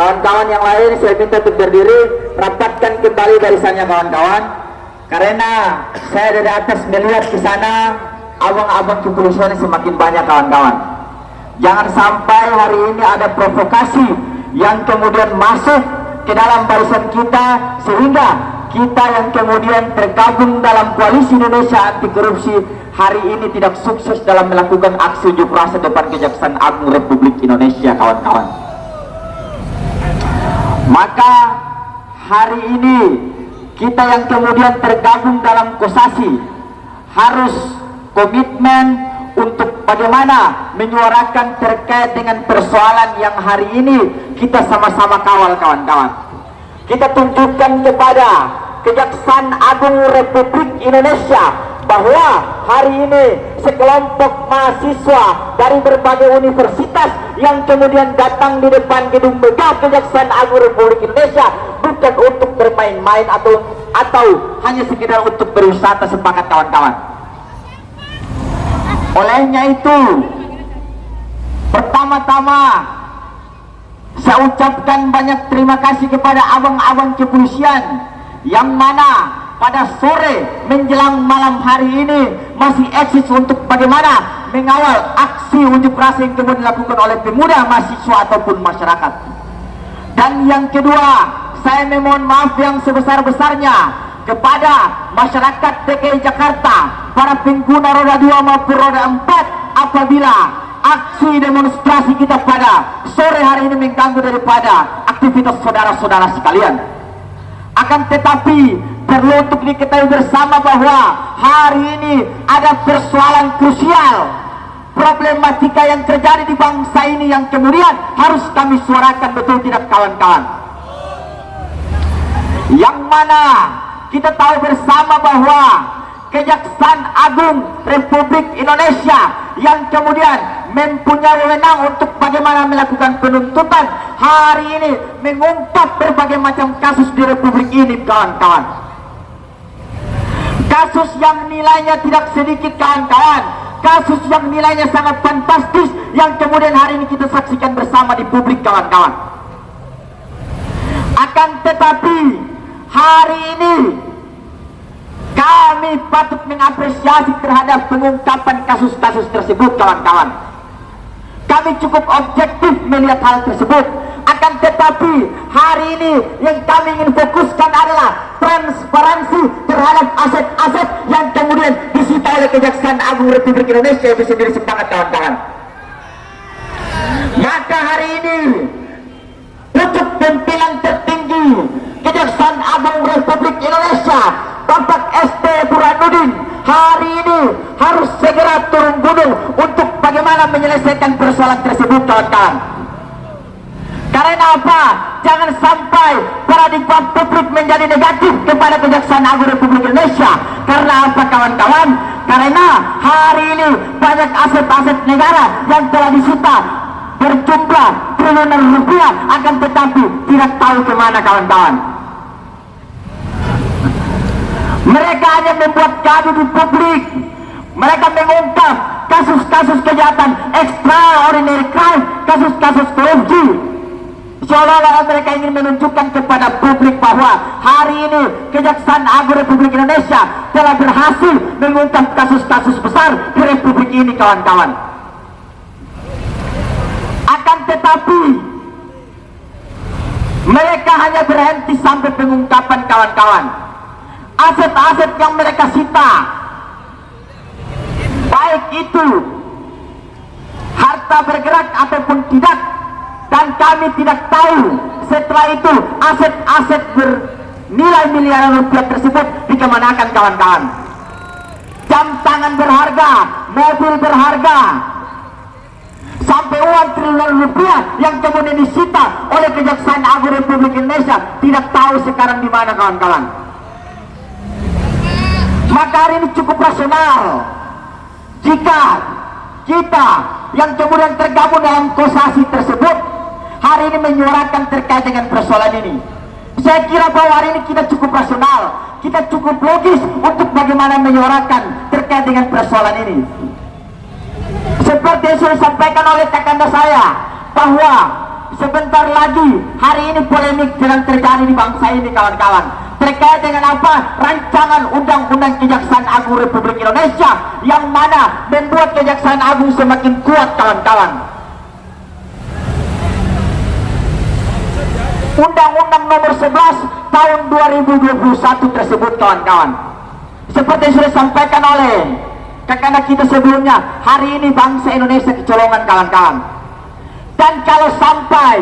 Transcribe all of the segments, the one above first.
Kawan-kawan yang lain saya minta untuk berdiri, rapatkan kembali barisannya kawan-kawan. Karena saya dari atas melihat ke sana abang-abang kepolisian semakin banyak kawan-kawan. Jangan sampai hari ini ada provokasi yang kemudian masuk ke dalam barisan kita, sehingga kita yang kemudian tergabung dalam koalisi Indonesia Anti Korupsi hari ini tidak sukses dalam melakukan aksi unjuk rasa depan Kejaksaan Agung Republik Indonesia kawan-kawan. Maka hari ini kita yang kemudian tergabung dalam KOSASI harus komitmen untuk bagaimana menyuarakan terkait dengan persoalan yang hari ini kita sama-sama kawal kawan-kawan. Kita tunjukkan kepada Kejaksaan Agung Republik Indonesia bahwa hari ini sekelompok mahasiswa dari berbagai universitas yang kemudian datang di depan gedung megah Kejaksaan Agung Republik Indonesia bukan untuk bermain-main atau hanya sekedar untuk berwisata, sepakat kawan-kawan. Olehnya itu, pertama-tama saya ucapkan banyak terima kasih kepada abang-abang kepolisian yang mana pada sore menjelang malam hari ini masih eksis untuk bagaimana mengawal aksi unjuk rasa yang kemudian dilakukan oleh pemuda, mahasiswa ataupun masyarakat. Dan yang kedua, saya memohon maaf yang sebesar-besarnya kepada masyarakat DKI Jakarta, para pengguna roda 2 maupun roda 4, apabila aksi demonstrasi kita pada sore hari ini mengganggu daripada aktivitas saudara-saudara sekalian. Akan tetapi perlu untuk diketahui bersama bahwa hari ini ada persoalan krusial, problematika yang terjadi di bangsa ini yang kemudian harus kami suarakan, betul tidak kawan-kawan? Yang mana kita tahu bersama bahwa Kejaksaan Agung Republik Indonesia yang kemudian mempunyai wewenang untuk bagaimana melakukan penuntutan hari ini mengungkap berbagai macam kasus di Republik ini kawan-kawan. Kasus yang nilainya tidak sedikit kawan-kawan, kasus yang nilainya sangat fantastis yang kemudian hari ini kita saksikan bersama di publik kawan-kawan. Akan tetapi hari ini kami patut mengapresiasi terhadap pengungkapan kasus-kasus tersebut kawan-kawan. Kami cukup objektif melihat hal tersebut. Akan tetapi hari ini yang kami ingin fokuskan adalah transparansi terhadap aset-aset yang kemudian disita oleh Kejaksaan Agung Republik Indonesia itu sendiri, sepakat kawan-kawan. Maka hari ini pucuk pimpinan tertinggi Kejaksaan Agung Republik Indonesia, Bapak ST Burhanuddin, hari ini harus segera turun gunung untuk bagaimana menyelesaikan persoalan tersebut kawan-kawan. Karena apa? Jangan sampai paradigma publik menjadi negatif kepada Kejaksaan Agung Republik Indonesia. Karena apa kawan-kawan? Karena hari ini banyak aset-aset negara yang telah disita berjumlah triliunan rupiah, akan tetapi tidak tahu kemana kawan-kawan. Mereka hanya membuat gaduh di publik. Mereka mengungkap kasus-kasus kejahatan extraordinary crime, kasus-kasus korupsi, seolah-olah mereka ingin menunjukkan kepada publik bahwa hari ini Kejaksaan Agung Republik Indonesia telah berhasil mengungkap kasus-kasus besar di Republik ini kawan-kawan. Akan tetapi mereka hanya berhenti sampai pengungkapan kawan-kawan. Aset-aset yang mereka sita, baik itu harta bergerak ataupun tidak, dan kami tidak tahu setelah itu aset-aset bernilai miliaran rupiah tersebut dikemanakan kawan-kawan. Jam tangan berharga, mobil berharga, sampai uang triliunan rupiah yang kemudian disita oleh Kejaksaan Agung Republik Indonesia tidak tahu sekarang di mana kawan-kawan. Maka hari ini cukup rasional jika kita yang kemudian tergabung dalam KOSASI tersebut hari ini menyuarakan terkait dengan persoalan ini. Saya kira bahwa hari ini kita cukup rasional, kita cukup logis untuk bagaimana menyuarakan terkait dengan persoalan ini. Seperti yang sudah disampaikan oleh kakanda saya, bahwa sebentar lagi hari ini polemik sedang terjadi di bangsa ini kawan-kawan, terkait dengan apa? Rancangan Undang-Undang Kejaksaan Agung Republik Indonesia yang mana membuat Kejaksaan Agung semakin kuat kawan-kawan. Undang-Undang nomor 11 tahun 2021 tersebut kawan-kawan, seperti yang sudah disampaikan oleh kakak kita sebelumnya, hari ini bangsa Indonesia kecolongan kawan-kawan. Dan kalau sampai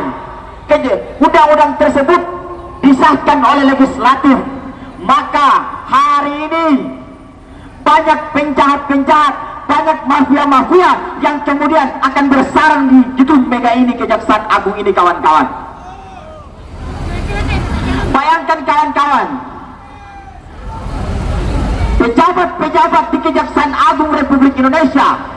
undang-undang tersebut disahkan oleh legislatif, maka hari ini banyak penjahat-penjahat, banyak mafia-mafia yang kemudian akan bersarang di gedung mega ini, Kejaksaan Agung ini kawan-kawan. Bayangkan kawan-kawan, pejabat-pejabat di Kejaksaan Agung Republik Indonesia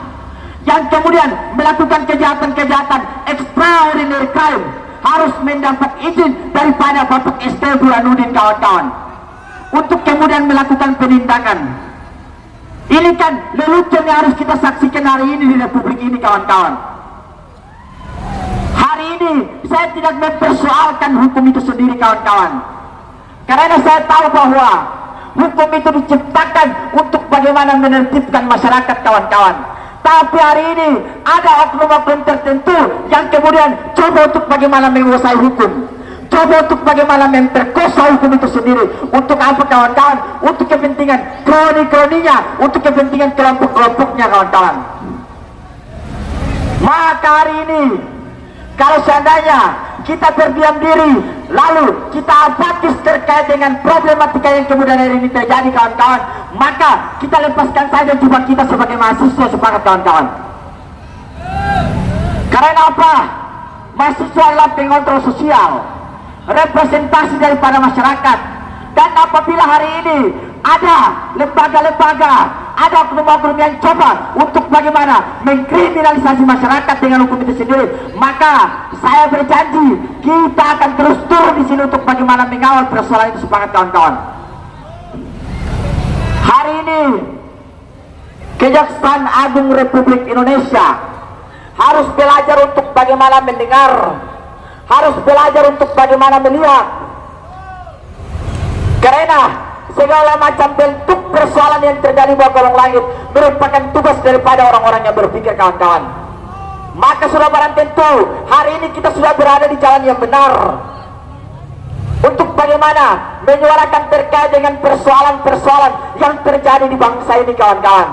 yang kemudian melakukan kejahatan-kejahatan extraordinary crime harus mendapat izin daripada Bapak ST Burhanuddin kawan-kawan untuk kemudian melakukan penindakan. Ini kan lelucon yang harus kita saksikan hari ini di Republik ini kawan-kawan. Hari ini saya tidak mempersoalkan hukum itu sendiri kawan-kawan, karena saya tahu bahwa hukum itu diciptakan untuk bagaimana menertibkan masyarakat kawan-kawan. Tapi hari ini ada oknum-oknum tertentu yang kemudian coba untuk bagaimana menguasai hukum, coba untuk bagaimana memperkosa hukum itu sendiri. Untuk apa kawan-kawan? Untuk kepentingan kroni-kroninya, untuk kepentingan kelompok-kelompoknya kawan-kawan. Maka hari ini kalau seandainya kita berdiam diri lalu kita apatis terkait dengan problematika yang kemudian hari ini terjadi kawan-kawan, maka kita lepaskan saja jubah kita sebagai mahasiswa, sepakat kawan-kawan. Karena apa? Mahasiswa adalah pengontrol sosial, representasi daripada masyarakat. Dan apabila hari ini ada lembaga-lembaga, ada oknum-oknum yang coba untuk bagaimana mengkriminalisasi masyarakat dengan hukum itu sendiri, maka saya berjanji kita akan terus turun di sini untuk bagaimana mengawal persoalan itu, sepakat kawan-kawan. Hari ini Kejaksaan Agung Republik Indonesia harus belajar untuk bagaimana mendengar, harus belajar untuk bagaimana melihat, karena segala macam bentuk persoalan yang terjadi di bawah kolong langit merupakan tugas daripada orang-orang yang berpikir kawan-kawan. Maka sudah barang tentu hari ini kita sudah berada di jalan yang benar untuk bagaimana menyuarakan terkait dengan persoalan-persoalan yang terjadi di bangsa ini kawan-kawan.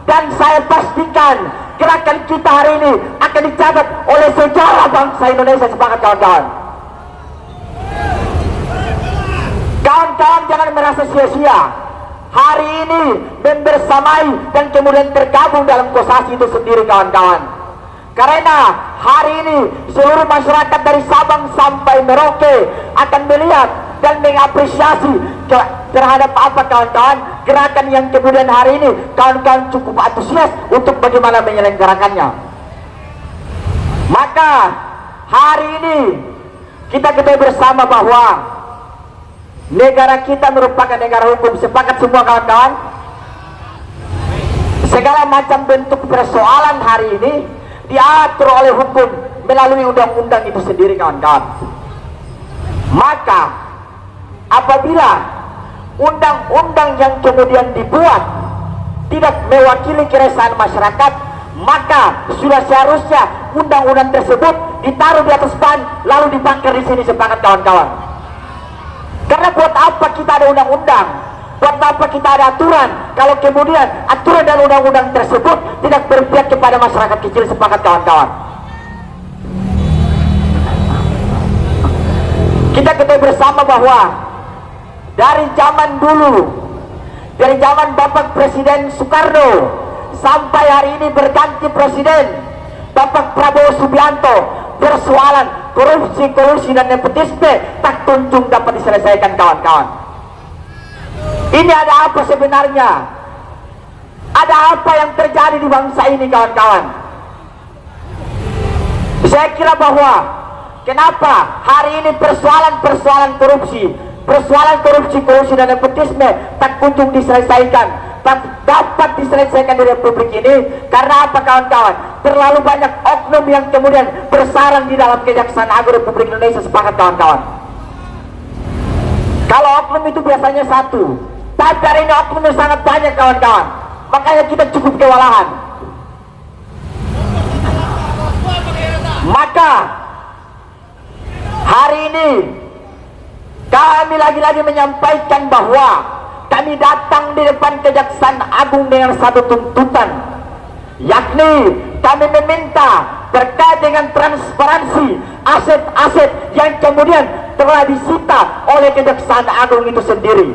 Dan saya pastikan gerakan kita hari ini akan dicatat oleh sejarah bangsa Indonesia, sepakat kawan-kawan. Kawan-kawan jangan merasa sia-sia hari ini membersamai dan kemudian tergabung dalam kosasi itu sendiri kawan-kawan. Karena hari ini seluruh masyarakat dari Sabang sampai Merauke akan melihat dan mengapresiasi terhadap apa kawan-kawan gerakan yang kemudian hari ini kawan-kawan cukup antusias untuk bagaimana menyelenggarakannya. Maka hari ini kita ketahui bersama bahwa negara kita merupakan negara hukum, sepakat semua kawan-kawan. Segala macam bentuk persoalan hari ini diatur oleh hukum melalui undang-undang itu sendiri kawan-kawan. Maka apabila undang-undang yang kemudian dibuat tidak mewakili keresahan masyarakat, maka sudah seharusnya undang-undang tersebut ditaruh di atas pan lalu dibakar di sini, sepakat kawan-kawan. Karena buat apa kita ada undang-undang? Buat apa kita ada aturan kalau kemudian aturan dan undang-undang tersebut tidak berpihak kepada masyarakat kecil, sepakat kawan-kawan. Kita ketahui bersama bahwa dari zaman dulu, dari zaman Bapak Presiden Soekarno sampai hari ini berganti Presiden Bapak Prabowo Subianto, persoalan korupsi dan nepotisme tak kunjung dapat diselesaikan kawan-kawan. Ini ada apa sebenarnya? Ada apa yang terjadi di bangsa ini kawan-kawan? Saya kira bahwa kenapa hari ini persoalan korupsi dan nepotisme tak kunjung diselesaikan, tak dapat dapat diselesaikan di Republik ini. Karena apa kawan-kawan? Terlalu banyak oknum yang kemudian bersarang di dalam Kejaksaan Agung Republik Indonesia. Sepakat kawan-kawan? Kalau oknum itu biasanya satu, tapi hari ini oknumnya sangat banyak kawan-kawan. Makanya kita cukup kewalahan. Maka hari ini kami lagi-lagi menyampaikan bahwa kami datang di depan Kejaksaan Agung dengan satu tuntutan, yakni kami meminta terkait dengan transparansi aset-aset yang kemudian telah disita oleh Kejaksaan Agung itu sendiri.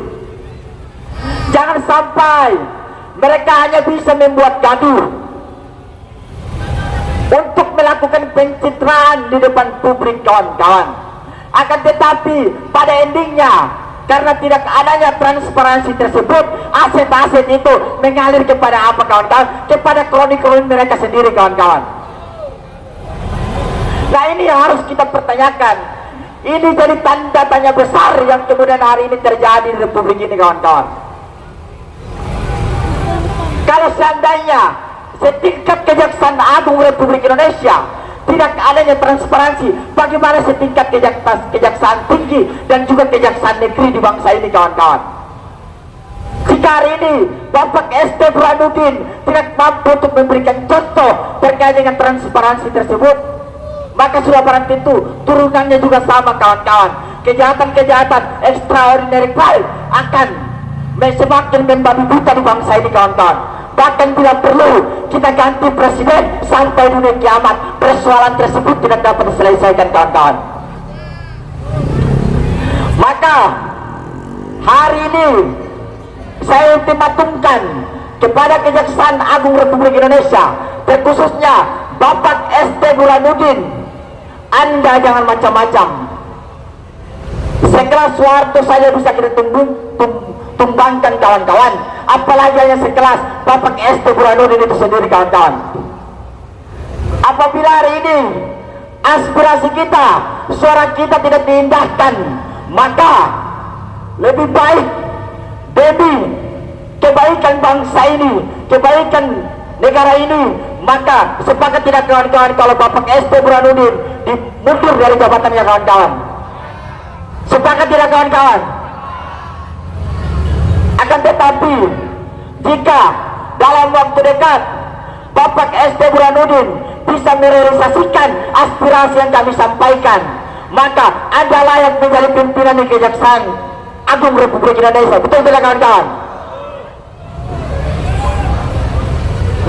Jangan sampai mereka hanya bisa membuat gaduh untuk melakukan pencitraan di depan publik kawan-kawan. Akan tetapi pada endingnya, karena tidak adanya transparansi tersebut, aset-aset itu mengalir kepada apa kawan-kawan? Kepada kroni-kroni mereka sendiri kawan-kawan. Nah, ini yang harus kita pertanyakan. Ini jadi tanda tanya besar yang kemudian hari ini terjadi di Republik ini kawan-kawan. Kalau seandainya setingkat Kejaksaan Agung Republik Indonesia tidak adanya transparansi, bagaimana setingkat kejaksaan tinggi dan juga kejaksaan negeri di bangsa ini kawan-kawan? Jika hari ini Bapak ST Burhanuddin tidak mampu untuk memberikan contoh terkait dengan transparansi tersebut, maka sudah barang tentu turunannya juga sama kawan-kawan. Kejahatan-kejahatan extraordinary crime akan semakin membabi buta di bangsa ini kawan-kawan. Bahkan bila perlu kita ganti presiden sampai dunia kiamat, persoalan tersebut tidak dapat diselesaikan kawan-kawan. Maka hari ini saya ultimatumkan kepada Kejaksaan Agung Republik Indonesia, terkhususnya Bapak ST Burhanuddin, Anda jangan macam-macam. Sekelas Soeharto saja bisa kita tumbangkan kawan-kawan, apalagi hanya sekelas Bapak ST Burhanuddin itu sendiri kawan-kawan. Apabila hari ini aspirasi kita, suara kita tidak diindahkan, maka lebih baik demi kebaikan bangsa ini, kebaikan negara ini, maka sepakat tidak kawan-kawan kalau Bapak ST Burhanuddin dimundur dari jabatannya kawan-kawan? Sepakat tidak kawan-kawan? Akan tetapi jika dalam waktu dekat Bapak ST Burhanuddin bisa merealisasikan aspirasi yang kami sampaikan, maka Anda layak menjadi pimpinan di Kejaksaan Agung Republik Indonesia. Betul tidak kawan-kawan?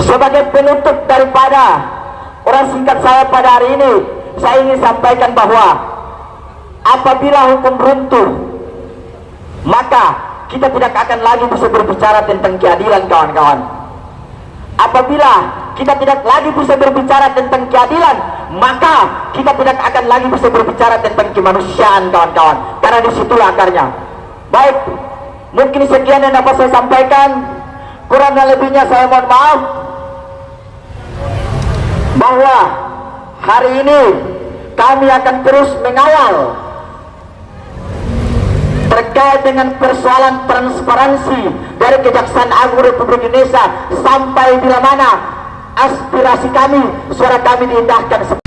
Sebagai penutup daripada orang singkat saya pada hari ini, saya ingin sampaikan bahwa apabila hukum runtuh, maka kita tidak akan lagi bisa berbicara tentang keadilan kawan-kawan. Apabila kita tidak lagi bisa berbicara tentang keadilan, maka kita tidak akan lagi bisa berbicara tentang kemanusiaan kawan-kawan. Karena disitulah akarnya. Baik, mungkin sekian yang dapat saya sampaikan. Kurang dan lebihnya saya mohon maaf. Bahwa hari ini kami akan terus mengawal terkait dengan persoalan transparansi dari Kejaksaan Agung Republik Indonesia sampai bila mana aspirasi kami, suara kami diindahkan.